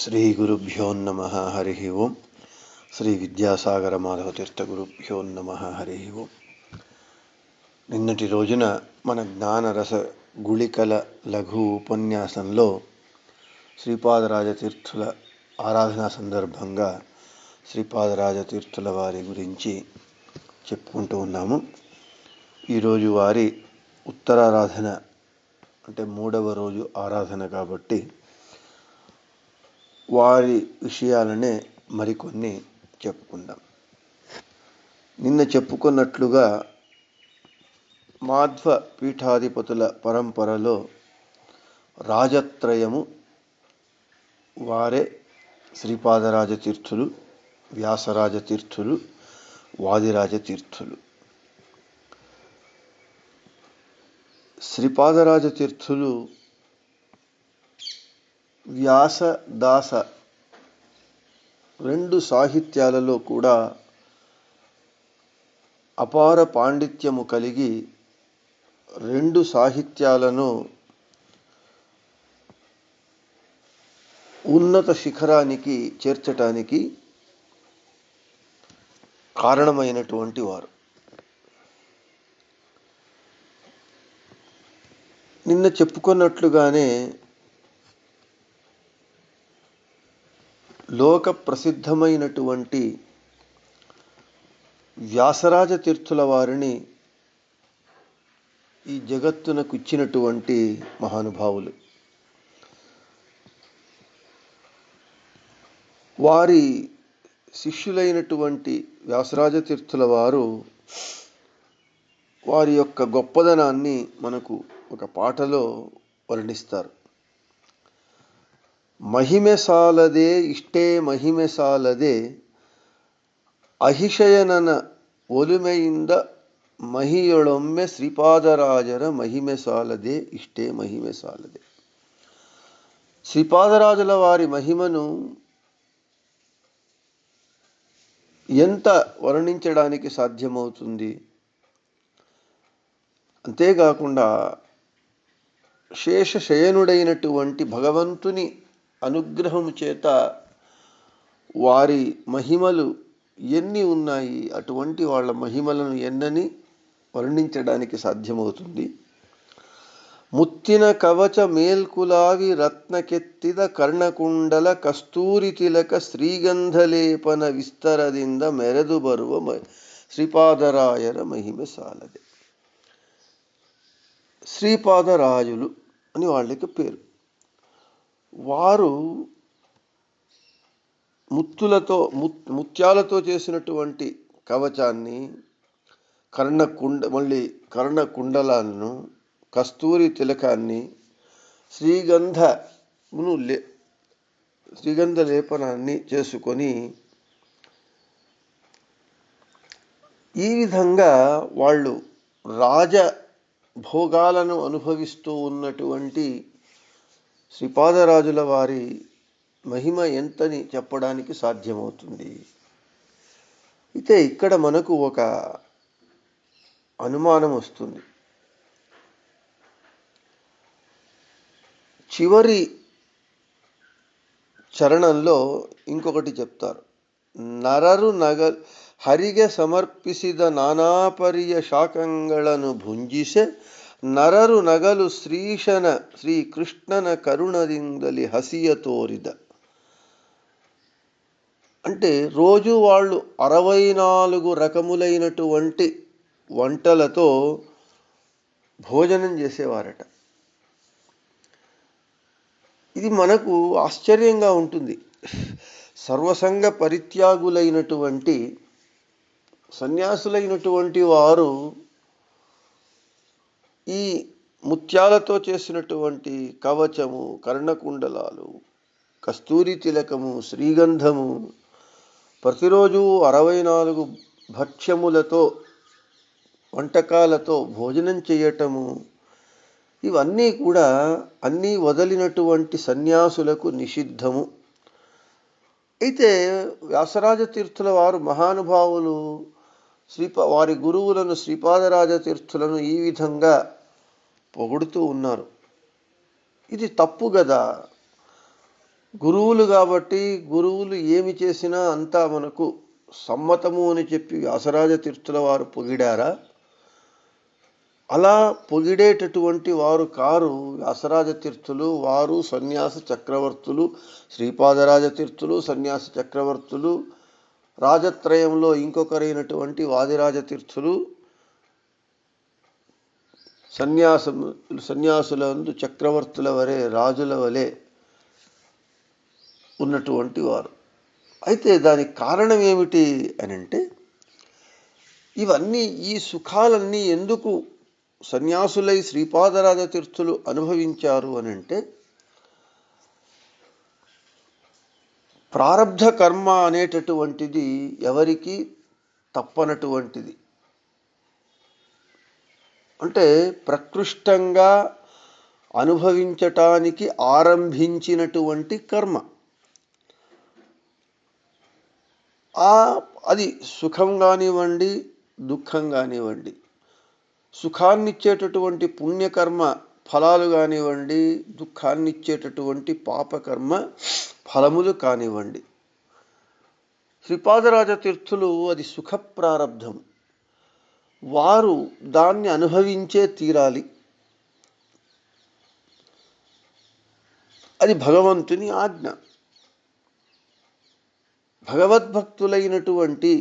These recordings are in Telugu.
శ్రీ గురుభ్యో నమ హరి ఓం. శ్రీ విద్యాసాగర మాధవతీర్థ గురుభ్యో నమ హరి ఓం. నిన్నటి రోజున మన జ్ఞానరస గుళికల లఘు ఉపన్యాసంలో శ్రీపాదరాజతీర్థుల ఆరాధన సందర్భంగా శ్రీపాదరాజతీర్థుల వారి గురించి చెప్పుకుంటూ ఉన్నాము. ఈరోజు వారి ఉత్తరారాధన అంటే 3వ రోజు ఆరాధన కాబట్టి వారి విషయాలనే మరికొన్ని చెప్పుకుందాం. నిన్న చెప్పుకున్నట్లుగా మాధ్వ పీఠాధిపతుల పరంపరలో రాజత్రయము వారే శ్రీపాదరాజతీర్థులు, వ్యాసరాజతీర్థులు, వాదిరాజతీర్థులు. శ్రీపాదరాజతీర్థులు వ్యాస దాస 2 సాహిత్యాలలో కూడా అపార పాండిత్యము కలిగి 2 సాహిత్యాలను ఉన్నత శిఖరానికి చేర్చటానికి కారణమైనటువంటి వారు. నిన్న చెప్పుకున్నట్లుగానే లోక ప్రసిద్ధమైనటువంటి వ్యాసరాజతీర్థుల వారిని ఈ జగత్తునకు ఇచ్చినటువంటి మహానుభావులు. వారి శిష్యులైనటువంటి వ్యాసరాజతీర్థుల వారు వారి యొక్క గొప్పదనాన్ని మనకు ఒక పాటలో వర్ణిస్తారు. మహిమె సాలదే ఇష్టే మహిమె సాలదే ಅಹಿಶಯನನ ಒಲುಮೆಯಿಂದ ಮಹಿಯೊಳೊಮ್ಮೆ ಶ್ರೀಪಾದರಾಜರ ಮಹಿಮೆ ಸಾಲದೆ ಇಷ್ಟೇ మహిమె సాలదే. శ్రీపాదరాజుల వారి మహిమను ఎంత వర్ణించడానికి సాధ్యమవుతుంది? అంతేకాకుండా శేషశయనుడైనటువంటి భగవంతుని అనుగ్రహము చేత వారి మహిమలు ఎన్ని ఉన్నాయి, అటువంటి వాళ్ళ మహిమలను ఎన్నని వర్ణించడానికి సాధ్యమవుతుంది. ముత్తిన కవచ మేల్కులావి రత్నకెత్తిద కర్ణకుండల కస్తూరి తిలక శ్రీగంధలేపన విస్తరದಿಂದ ಮೆರೆದು ಬರುವ శ్రీపాదరాయర మహిమె సాలదే. శ్రీపాదరాజులు అని వాళ్ళకి పేరు. వారు ముత్యాలతో చేసినటువంటి కవచాన్ని, కర్ణకుండలాలను, కస్తూరి తిలకాన్ని, శ్రీగంధ లేపనాన్ని చేసుకొని ఈ విధంగా వాళ్ళు రాజభోగాలను అనుభవిస్తూ ఉన్నటువంటి శ్రీపాదరాజుల వారి మహిమ ఎంతని చెప్పడానికి సాధ్యమవుతుంది. అయితే ఇక్కడ మనకు ఒక అనుమానం వస్తుంది. చివరి చరణంలో ఇంకొకటి చెప్తారు. నరరు ಹರಿಗೆ ಸಮರ್ಪಿಸಿದ ನಾನಾಪರಿಯ ಶಾಖಗಳನ್ನು ಭುಂಜಿಸೆ ನರರು ನಗಲು ಶ್ರೀಕೃಷ್ಣನ ಕರುಣದಿಂದಲಿ ಹಸಿಯ ತೋರಿದ. అంటే రోజు వాళ్ళు 64 రకములైనటువంటి వంటలతో భోజనం చేసేవారట. ఇది మనకు ఆశ్చర్యంగా ఉంటుంది. సర్వసంగ పరిత్యాగులైనటువంటి సన్యాసులైనటువంటి వారు ఈ ముత్యాలతో చేసినటువంటి కవచము, కర్ణకుండలాలు, కస్తూరి తిలకము, శ్రీగంధము, ప్రతిరోజు 64 భక్ష్యములతో, వంటకాలతో భోజనం చేయటము, ఇవన్నీ కూడా అన్నీ వదిలినటువంటి సన్యాసులకు నిషిద్ధము. అయితే వ్యాసరాజతీర్థుల వారు మహానుభావులు వారి గురువులను శ్రీపాదరాజతీర్థులను ఈ విధంగా పొగుడుతూ ఉన్నారు. ఇది తప్పు కదా. గురువులు కాబట్టి గురువులు ఏమి చేసినా అంతా మనకు సమ్మతము అని చెప్పి వ్యాసరాజ తీర్థుల వారు పొగిడారా? అలా పొగిడేటటువంటి వారు కారు వ్యాసరాజ తీర్థులు. వారు సన్యాస చక్రవర్తులు. శ్రీపాదరాజ తీర్థులు సన్యాస చక్రవర్తులు. రాజత్రయంలో ఇంకొకరైనటువంటి వాదిరాజ తీర్థులు సన్యాసులందు చక్రవర్తుల వలె, రాజుల వలె ఉన్నటువంటి వారు. అయితే దానికి కారణం ఏమిటి అని అంటే, ఇవన్నీ ఈ సుఖాలన్నీ ఎందుకు సన్యాసులై శ్రీపాదరాజ తీర్థులు అనుభవించారు అని అంటే, ప్రారబ్ధ కర్మ అనేటటువంటిది ఎవరికి తప్పనటువంటిది. అంటే ప్రకృష్టంగా అనుభవించటానికి ఆరంభించినటువంటి కర్మ. అది సుఖం కానివ్వండి, దుఃఖం కానివ్వండి, సుఖాన్నిచ్చేటటువంటి పుణ్యకర్మ ఫలాలు కానివ్వండి, దుఃఖాన్నిచ్చేటటువంటి పాపకర్మ ఫలములు కానివ్వండి. శ్రీపాదరాజ తీర్థులు అది సుఖ ప్రారబ్ధం. వారు దాన్ని అనుభవించే తీరాలి. అది భగవంతుని ఆజ్ఞ. భగవద్భక్తులైనటువంటి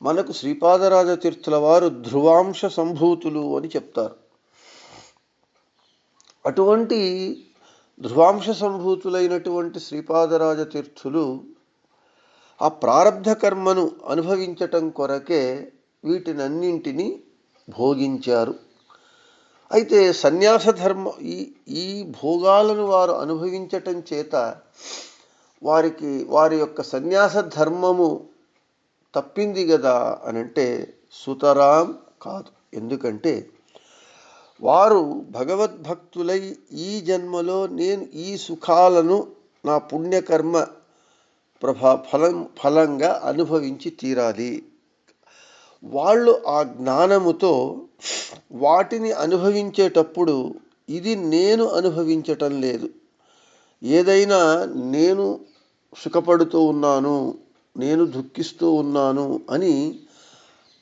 మనకు శ్రీపాదరాజ తీర్థుల వారు ధ్రువాంశ సంభూతులు అని చెప్తారు. అటువంటి ధ్రువాంశ సంభూతులైనటువంటి శ్రీపాదరాజ తీర్థులు ఆ ప్రారబ్ధ కర్మను అనుభవించటం కొరకే వీటినన్నింటినీ భోగించారు. అయితే సన్యాస ధర్మ ఈ భోగాలను వారు అనుభవించటం చేత వారి యొక్క సన్యాస ధర్మము తప్పింది కదా అనంటే సుతరాం కాదు. ఎందుకంటే వారు భగవద్భక్తులై ఈ జన్మలో నేను ఈ సుఖాలను నా పుణ్యకర్మ ఫలంగా అనుభవించి తీరాలి. వాళ్ళు ఆ జ్ఞానముతో వాటిని అనుభవించేటప్పుడు ఇది నేను అనుభవించటం లేదు, ఏదైనా నేను సుఖపడుతూ ఉన్నాను, నేను దుఃఖిస్తూ ఉన్నాను అని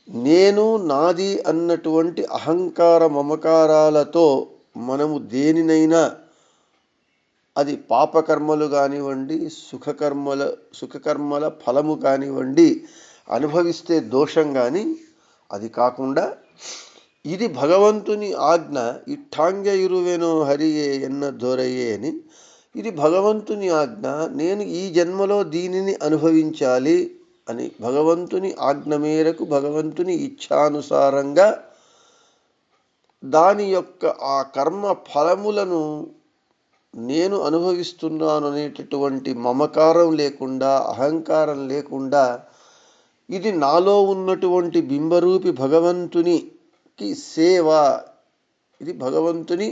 నేను నాది అన్నటువంటి అహంకార మమకారాలతో మనము దేనినైనా, అది పాపకర్మలు కానివ్వండి, సుఖకర్మల ఫలము కానివ్వండి, అనుభవిస్తే దోషం. కానీ అది కాకుండా ఇది భగవంతుని ఆజ్ఞ, ఇట్టాంగ ఇరువెనో హరియే ఎన్న దొరయ్యే అని, ఇది భగవంతుని ఆజ్ఞ, నేను ఈ జన్మలో దీనిని అనుభవించాలి అని భగవంతుని ఆజ్ఞ మేరకు భగవంతుని ఇచ్ఛానుసారంగా దాని యొక్క ఆ కర్మ ఫలములను నేను అనుభవిస్తున్నాను అనేటటువంటి మమకారం లేకుండా, అహంకారం లేకుండా, ఇది నాలో ఉన్నటువంటి బింబరూపి భగవంతునికి సేవ, ఇది భగవంతుని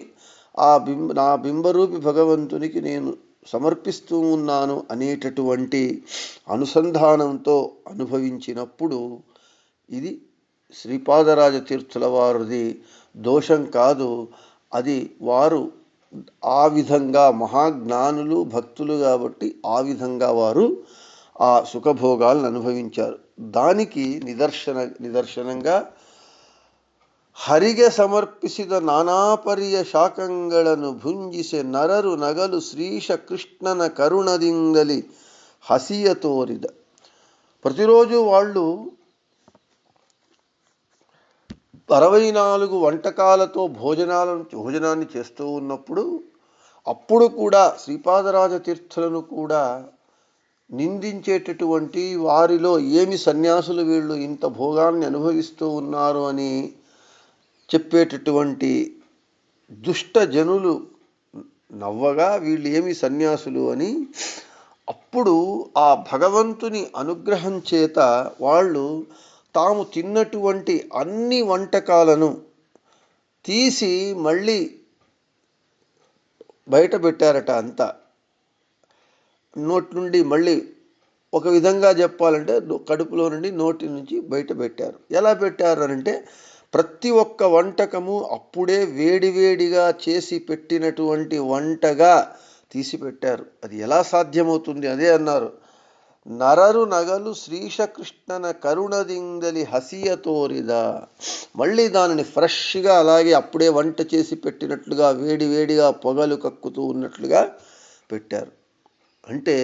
నా బింబరూపి భగవంతునికి నేను సమర్పిస్తూ ఉన్నాను అనేటటువంటి అనుసంధానంతో అనుభవించినప్పుడు ఇది శ్రీపాదరాజ తీర్థుల వారిది దోషం కాదు. అది వారు ఆ విధంగా మహాజ్ఞానులు, భక్తులు కాబట్టి ఆ విధంగా వారు ఆ సుఖభోగాలను అనుభవించారు. దానికి నిదర్శనంగా ಹರಿಗೆ ಸಮರ್ಪಿಸಿದ ನಾನಾಪರಿಯ ಶಾಖಗಳನ್ನು ಭುಂಜಿಸೆ ನರರು ನಗಲು ಶ್ರೀಶ ಕೃಷ್ಣನ ಕರುಣದಿಂದಲಿ ಹಸಿಯ ತೋರಿದ. ప్రతిరోజు వాళ్ళు 64 వంటకాలతో భోజనాన్ని చేస్తూ ఉన్నప్పుడు అప్పుడు కూడా శ్రీపాదరాజ తీర్థులను కూడా నిందించేటటువంటి, వారిలో ఏమి సన్యాసులు వీళ్ళు ఇంత భోగాన్ని అనుభవిస్తూ ఉన్నారు అని చెప్పేటటువంటి దుష్ట జనులు నవ్వగా వీళ్ళు ఏమి సన్యాసులు అని, అప్పుడు ఆ భగవంతుని అనుగ్రహం చేత వాళ్ళు తాము తిన్నటువంటి అన్ని వంటకాలను తీసి మళ్ళీ బయట పెట్టారట. అంతా నోటి నుండి మళ్ళీ ఒక విధంగా చెప్పాలంటే కడుపులో నుండి నోటి నుంచి బయట పెట్టారు. ఎలా పెట్టారు అంటే ప్రతి ఒక్క వంటకము అప్పుడే వేడివేడిగా చేసి పెట్టినటువంటి వంటగా తీసిపెట్టారు. అది ఎలా సాధ్యమవుతుంది? అదే అన్నారు, నరరు నగలు శ్రీశకృష్ణన కరుణదింగలి హసియ తోరిద. మళ్ళీ దానిని ఫ్రెష్గా అలాగే అప్పుడే వంట చేసి పెట్టినట్లుగా వేడి వేడిగా పొగలు కక్కుతూ ఉన్నట్లుగా పెట్టారు. అంటే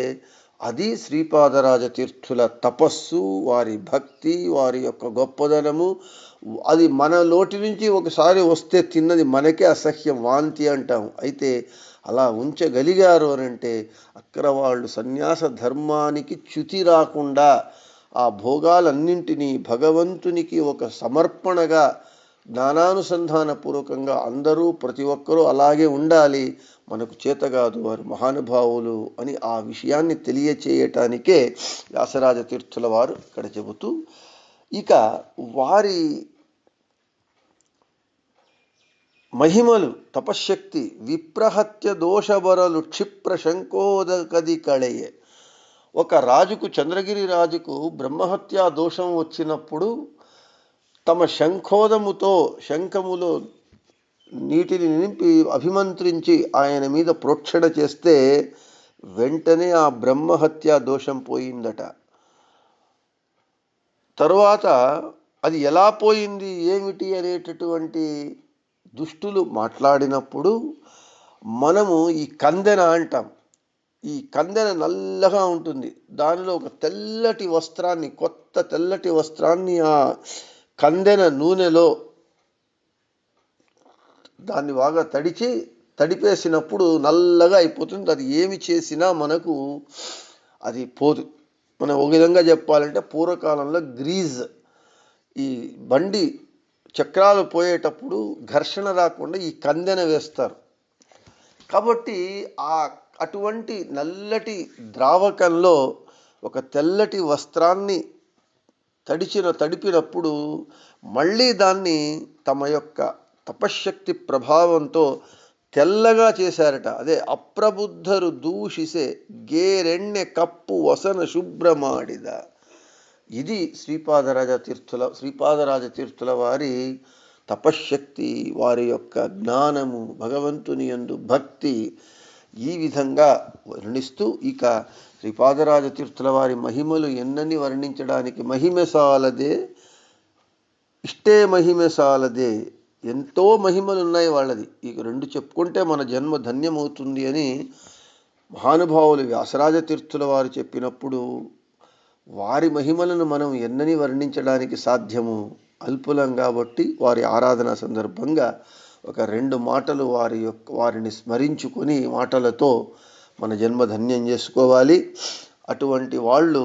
అది శ్రీపాదరాజ తీర్థుల తపస్సు, వారి భక్తి, వారి యొక్క గొప్పదనము. అది మన నోటి నుంచి ఒకసారి వస్తే తిన్నది మనకే అసహ్యం, వాంతి అంటాం. అయితే అలా ఉంచగలిగారు అనంటే అక్కడ వాళ్ళు సన్యాస ధర్మానికి చ్యుతి రాకుండా ఆ భోగాలన్నింటినీ భగవంతునికి ఒక సమర్పణగా జ్ఞానానుసంధాన పూర్వకంగా అందరూ ప్రతి ఒక్కరూ అలాగే ఉండాలి, మనకు చేత కాదు, వారు మహానుభావులు అని ఆ విషయాన్ని తెలియచేయటానికే వ్యాసరాజ తీర్థుల వారు ఇక్కడ చెబుతూ, ఇక వారి మహిమలు, తపశ్శక్తి, విప్రహత్య దోషబరలు క్షిప్ర శంకోదకది కళయే. ఒక రాజుకు, చంద్రగిరి రాజుకు బ్రహ్మహత్యా దోషం వచ్చినప్పుడు తమ శంఖములో నీటిని నింపి అభిమంత్రించి ఆయన మీద ప్రోక్షణ చేస్తే వెంటనే ఆ బ్రహ్మహత్యా దోషం పోయిందట. తరువాత అది ఎలా పోయింది ఏమిటి అనేటటువంటి దుష్టులు మాట్లాడినప్పుడు మనము ఈ కందెన అంటాం. ఈ కందెన నల్లగా ఉంటుంది, దానిలో ఒక తెల్లటి వస్త్రాన్ని, కొత్త తెల్లటి వస్త్రాన్ని ఆ కందెన నూనెలో దాన్ని బాగా తడిపేసినప్పుడు నల్లగా అయిపోతుంది. అది ఏమి చేసినా మనకు అది పోదు. మనం ఒక విధంగా చెప్పాలంటే పూర్వకాలంలో గ్రీజ్, ఈ బండి చక్రాలు పోయేటప్పుడు ఘర్షణ రాకుండా ఈ కందెన వేస్తారు. కాబట్టి అటువంటి నల్లటి ద్రావకంలో ఒక తెల్లటి వస్త్రాన్ని తడిపినప్పుడు మళ్ళీ దాన్ని తమ యొక్క తపశ్శక్తి ప్రభావంతో తెల్లగా చేశారట. అదే అప్రబుద్ధరు దూషిసే గేరెಣ್ಣె కప్పు వసన శుభ్రమాడిద. ఇది శ్రీపాదరాజ తీర్థుల వారి తపశ్శక్తి, వారి యొక్క జ్ఞానము, భగవంతుని యందు భక్తి. ఈ విధంగా వర్ణిస్తూ ఇక శ్రీపాదరాజ తీర్థుల వారి మహిమలు ఎన్నని వర్ణించడానికి మహిమసాలదే, ఇష్టే మహిమసాలదే, ఎంతో మహిమలు ఉన్నాయి వాళ్ళది. ఇక రెండు చెప్పుకుంటే మన జన్మ ధన్యమవుతుంది అని మహానుభావులు వ్యాసరాజ తీర్థుల వారు చెప్పినప్పుడు వారి మహిమలను మనం ఎన్నని వర్ణించడానికి సాధ్యము, అల్పులం. కాబట్టి వారి ఆరాధన సందర్భంగా ఒక రెండు మాటలు వారిని స్మరించుకొని మాటలతో మన జన్మ ధన్యం చేసుకోవాలి. అటువంటి వాళ్ళు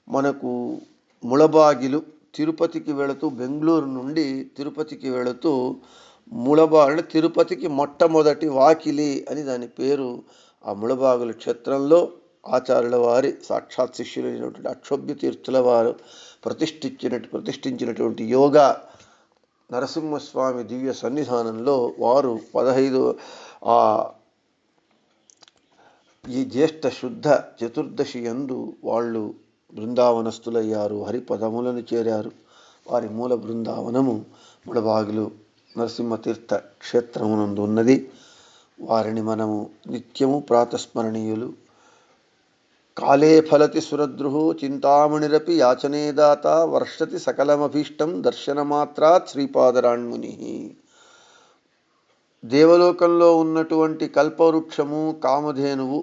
మనకు ముళబాగిలు, తిరుపతికి వెళుతూ, బెంగళూరు నుండి తిరుపతికి వెళుతూ అంటే తిరుపతికి మొట్టమొదటి వాకిలి అని దాని పేరు. ఆ ముళబాగుల క్షేత్రంలో ఆచార్యుల వారి సాక్షాత్ శిష్యులైనటువంటి అక్షోభ్య తీర్థుల వారు ప్రతిష్ఠించినటువంటి యోగా నరసింహస్వామి దివ్య సన్నిధానంలో వారు 15 ఈ జ్యేష్ఠ శుద్ధ చతుర్దశి యందు వాళ్ళు బృందావనస్థులయ్యారు, హరిపదములను చేరారు. వారి మూల బృందావనము ముళబాగిలు నరసింహతీర్థ క్షేత్రమునందు ఉన్నది. వారిని మనము నిత్యము ప్రాతస్మరణీయులు. కాలే ఫలతి సురద్రుహు చింతామణిరపి యాచనే దాత వర్షతి సకలమభీష్టం దర్శనమాత్రాత్ శ్రీపాదరాణ్ముని. దేవలోకంలో ఉన్నటువంటి కల్పవృక్షము, కామధేనువు,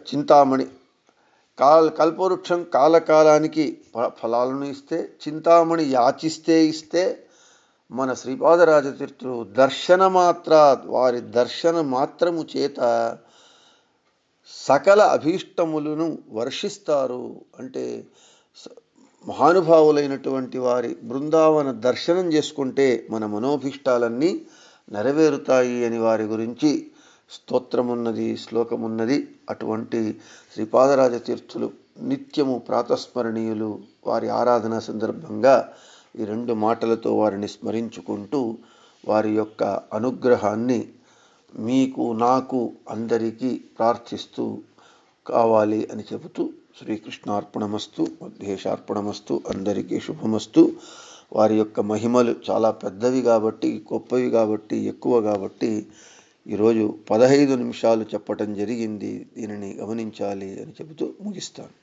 చింతామణి. కల్పవృక్షం కాలకాలానికి ఫలాలను ఇస్తే, చింతామణి యాచిస్తే ఇస్తే, మన శ్రీపాదరాజ తీర్థులు వారి దర్శన మాత్రము చేత సకల అభీష్టములను వర్షిస్తారు. అంటే మహానుభావులైనటువంటి వారి బృందావన దర్శనం చేసుకుంటే మన మనోభీష్టాలన్నీ నెరవేరుతాయి అని వారి గురించి స్తోత్రమున్నది, శ్లోకమున్నది. అటువంటి శ్రీపాదరాజ తీర్థులు నిత్యము ప్రాతస్మరణీయులు. వారి ఆరాధన సందర్భంగా ఈ రెండు మాటలతో వారిని స్మరించుకుంటూ వారి యొక్క అనుగ్రహాన్ని మీకు, నాకు, అందరికీ ప్రార్థిస్తూ కావాలి అని చెబుతూ శ్రీకృష్ణార్పణమస్తు, మధ్యేశార్పణమస్తు. అందరికీ శుభమస్తు. వారి యొక్క మహిమలు చాలా పెద్దవి కాబట్టి, గొప్పవి కాబట్టి, ఎక్కువ కాబట్టి ఈరోజు 15 నిమిషాలు చెప్పటం జరిగింది, దీనిని గమనించాలి అని చెబుతూ ముగిస్తాను.